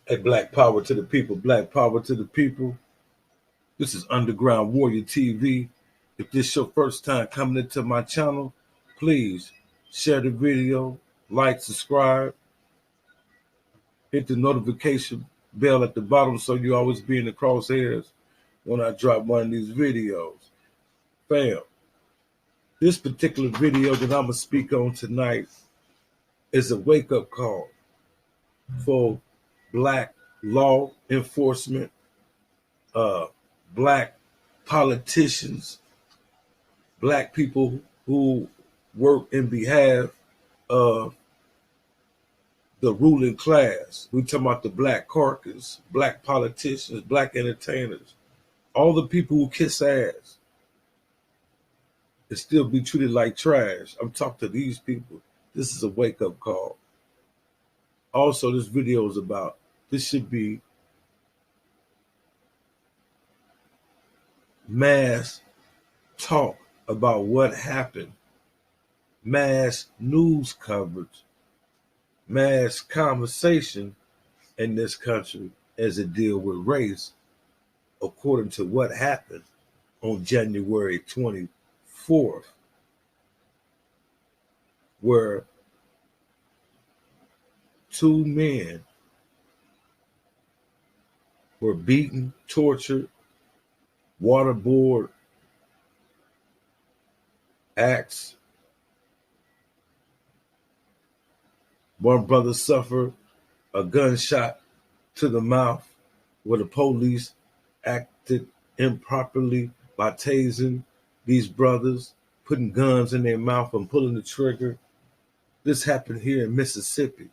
Hey, black power to the people, black power to the people. This is Underground Warrior TV. If this is your first time coming into my channel, please share the video, like, subscribe, hit the notification bell at the bottom so you always be in the crosshairs when I drop one of these videos. Fam, this particular video that I'm going to speak on tonight is a wake-up call for black law enforcement, black politicians, black people who work in behalf of the ruling class. We talking about the black caucus, black politicians, black entertainers, all the people who kiss ass and still be treated like trash. I'm talking to these people. This is a wake-up call. Also, this video is about, this should be mass talk about what happened, mass news coverage, mass conversation in this country as it deal with race, according to what happened on January 24th, where two men were beaten, tortured, waterboard, axed. One brother suffered a gunshot to the mouth where the police acted improperly by tasing these brothers, putting guns in their mouth and pulling the trigger. This happened here in Mississippi,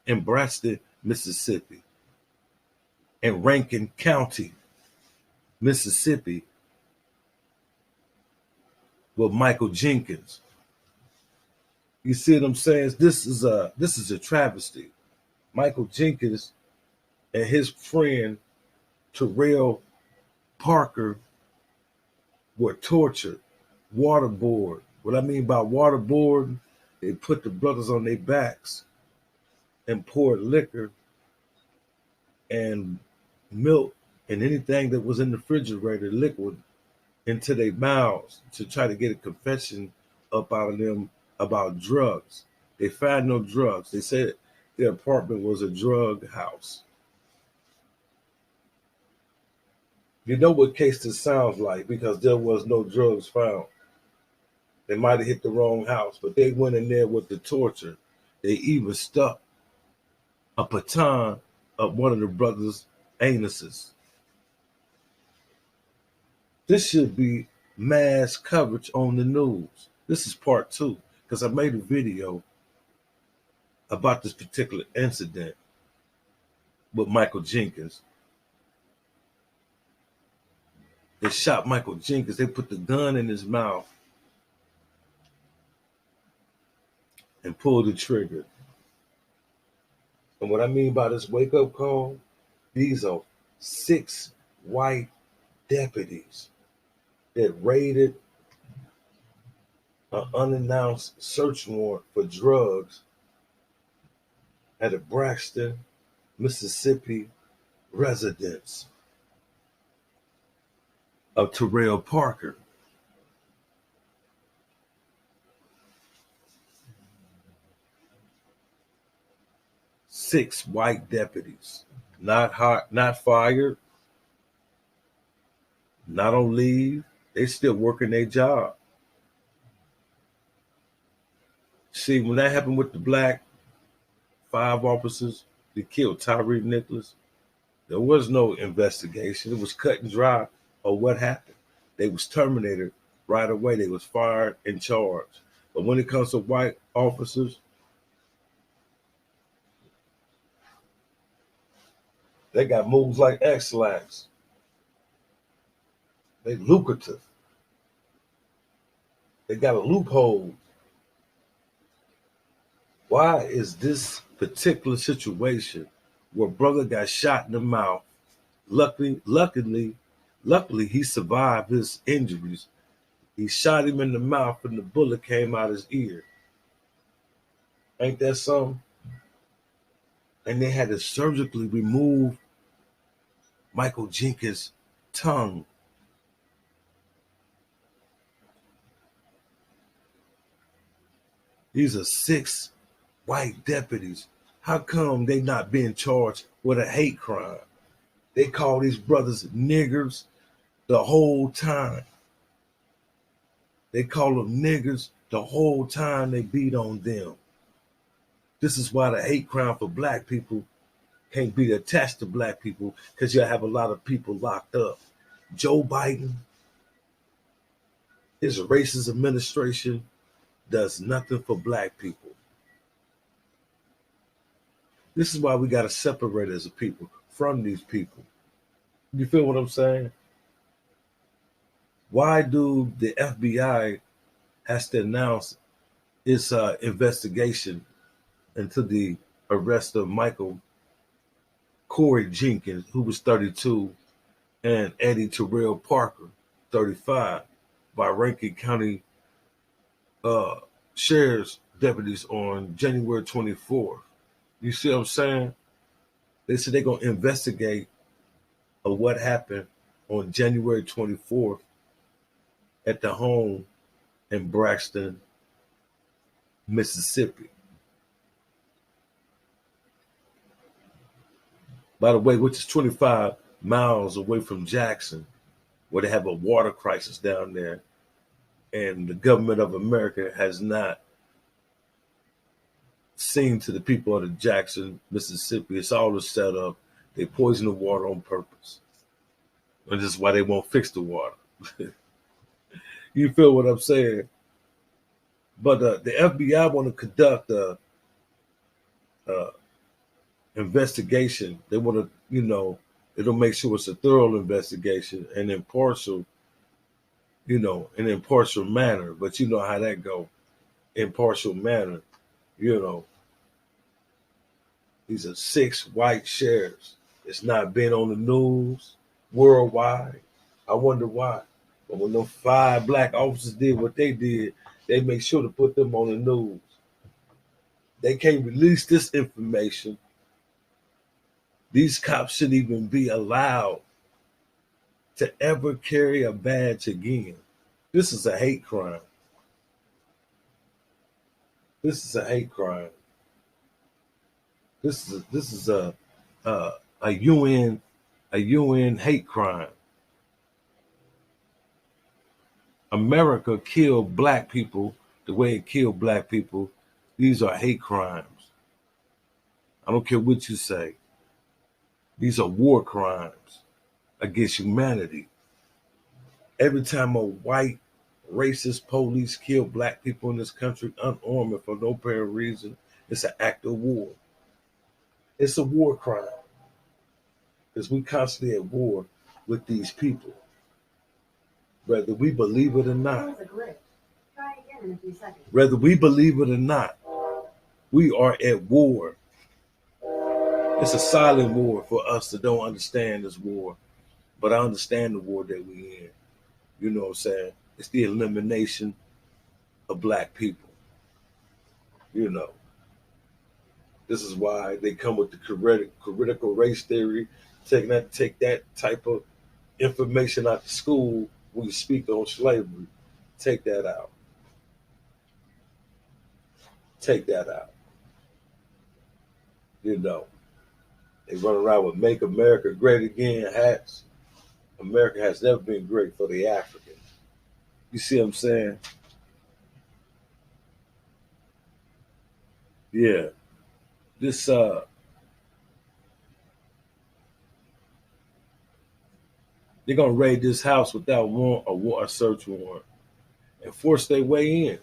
in Branson, Mississippi, in Rankin County, Mississippi, with Michael Jenkins. You see what I'm saying? This is a travesty. Michael Jenkins and his friend Terrell Parker were tortured, waterboard. What I mean by waterboard, they put the brothers on their backs and poured liquor and milk and anything that was in the refrigerator, liquid, into their mouths to try to get a confession up out of them about drugs. They found no drugs. They said their apartment was a drug house. You know what case this sounds like because there was no drugs found. They might have hit the wrong house, but they went in there with the torture. They even stuck a baton up one of the brothers' anuses. This should be mass coverage on the news. This is part 2, because I made a video about this particular incident with Michael Jenkins. They shot Michael Jenkins. They put the gun in his mouth and pulled the trigger. And what I mean by this wake-up call, these are 6 white deputies that raided an unannounced search warrant for drugs at a Braxton, Mississippi residence of Terrell Parker. Six white deputies, not hot, not fired, not on leave. They still working their job. See, when that happened with the black 5 officers that killed Tyree Nicholas, there was no investigation. It was cut and dry of what happened. They was terminated right away. They was fired and charged. But when it comes to white officers, they got moves like X-Lax. They lucrative. They got a loophole. Why is this particular situation where brother got shot in the mouth? Luckily, he survived his injuries. He shot him in the mouth and the bullet came out his ear. Ain't that something? and they had to surgically remove Michael Jenkins' tongue. These are 6 white deputies. How come they not being charged with a hate crime? They call these brothers niggers the whole time. They call them niggers the whole time they beat on them. This is why the hate crime for black people can't be attached to black people, because you have a lot of people locked up. Joe Biden, his racist administration does nothing for black people. This is why we got to separate as a people from these people. You feel what I'm saying? Why do the FBI has to announce its investigation into the arrest of Michael Corey Jenkins, who was 32, and Eddie Terrell Parker, 35, by Rankin County Sheriff's deputies on January 24th? You see what I'm saying? They said they're going to investigate what happened on January 24th at the home in Braxton, Mississippi. By the way, which is 25 miles away from Jackson, where they have a water crisis down there. And the government of America has not seen to the people of the Jackson, Mississippi. It's all a setup. They poison the water on purpose. And this is why they won't fix the water. You feel what I'm saying? But the FBI want to conduct a investigation. They want to, it'll make sure it's a thorough investigation and impartial, in an impartial manner. But you know how that go, impartial manner. These are 6 white sheriffs. It's not been on the news worldwide. I wonder why. But when those 5 black officers did what they did, they make sure to put them on the news. They can't release this information. These cops shouldn't even be allowed to ever carry a badge again. This is a hate crime. This is a hate crime. This is a UN hate crime. America killed black people the way it killed black people. These are hate crimes. I don't care what you say. These are war crimes against humanity. Every time a white racist police kill black people in this country unarmed and for no apparent reason, it's an act of war. It's a war crime. Because we constantly at war with these people. Whether we believe it or not. Whether we believe it or not, we are at war. It's a silent war for us that don't understand this war. But I understand the war that we in. You know what I'm saying? It's the elimination of black people. This is why they come with the critical race theory, take that type of information out of school when you speak on slavery. Take that out. Take that out. They run around with "Make America Great Again" hats. America has never been great for the Africans. You see what I'm saying? Yeah. This they're gonna raid this house without a search warrant and force their way in.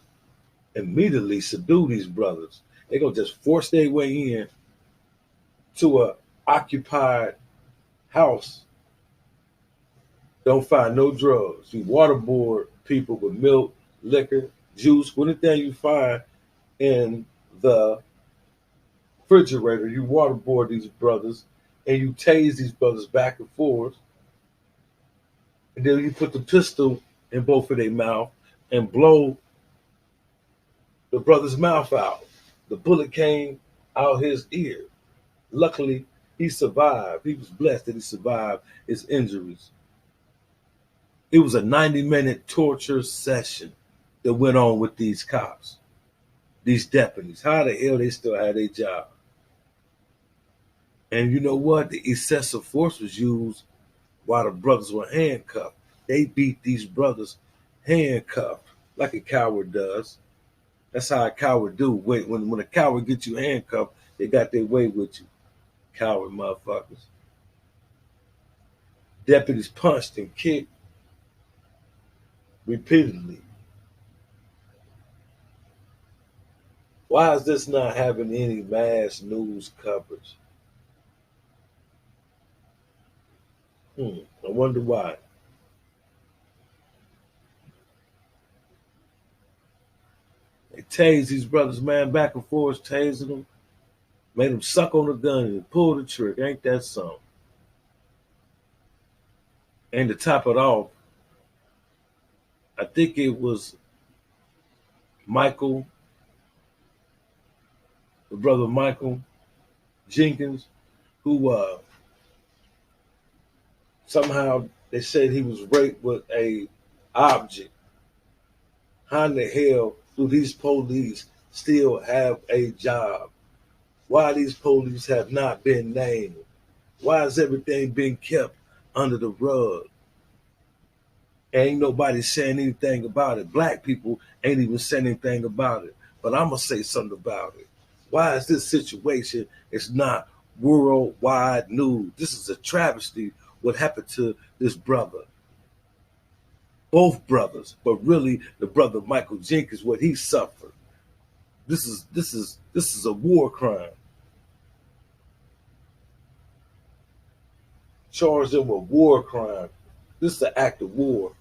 Immediately subdue these brothers. They're gonna just force their way in to a occupied house. Don't find no drugs. You waterboard people with milk, liquor, juice, anything you find in the refrigerator. You waterboard these brothers and you tase these brothers back and forth. And then you put the pistol in both of their mouth and blow the brother's mouth out. The bullet came out his ear. Luckily, he survived. He was blessed that he survived his injuries. It was a 90-minute torture session that went on with these cops, these deputies. How the hell they still had their job? And you know what? The excessive force was used while the brothers were handcuffed. They beat these brothers handcuffed like a coward does. That's how a coward do. When a coward gets you handcuffed, they got their way with you. Coward motherfuckers. Deputies punched and kicked repeatedly. Why is this not having any mass news coverage? I wonder why. They tased these brothers, man, back and forth, tasing them, made them suck on the gun and pull the trigger. Ain't that something? And to top it off, I think it was Michael, the brother Michael Jenkins, who somehow they said he was raped with a object. How in the hell do these police still have a job? Why these police have not been named? Why has everything been kept under the rug? Ain't nobody saying anything about it. Black people ain't even saying anything about it. But I'm gonna say something about it. Why is this situation is not worldwide news? This is a travesty. What happened to this brother? Both brothers, but really the brother Michael Jenkins, what he suffered. This is a war crime. Charged him with war crime. This is an act of war.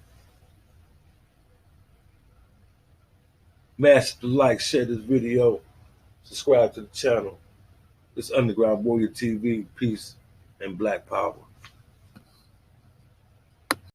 Mash the like, share this video, subscribe to the channel. It's Underground Warrior TV. Peace and Black Power.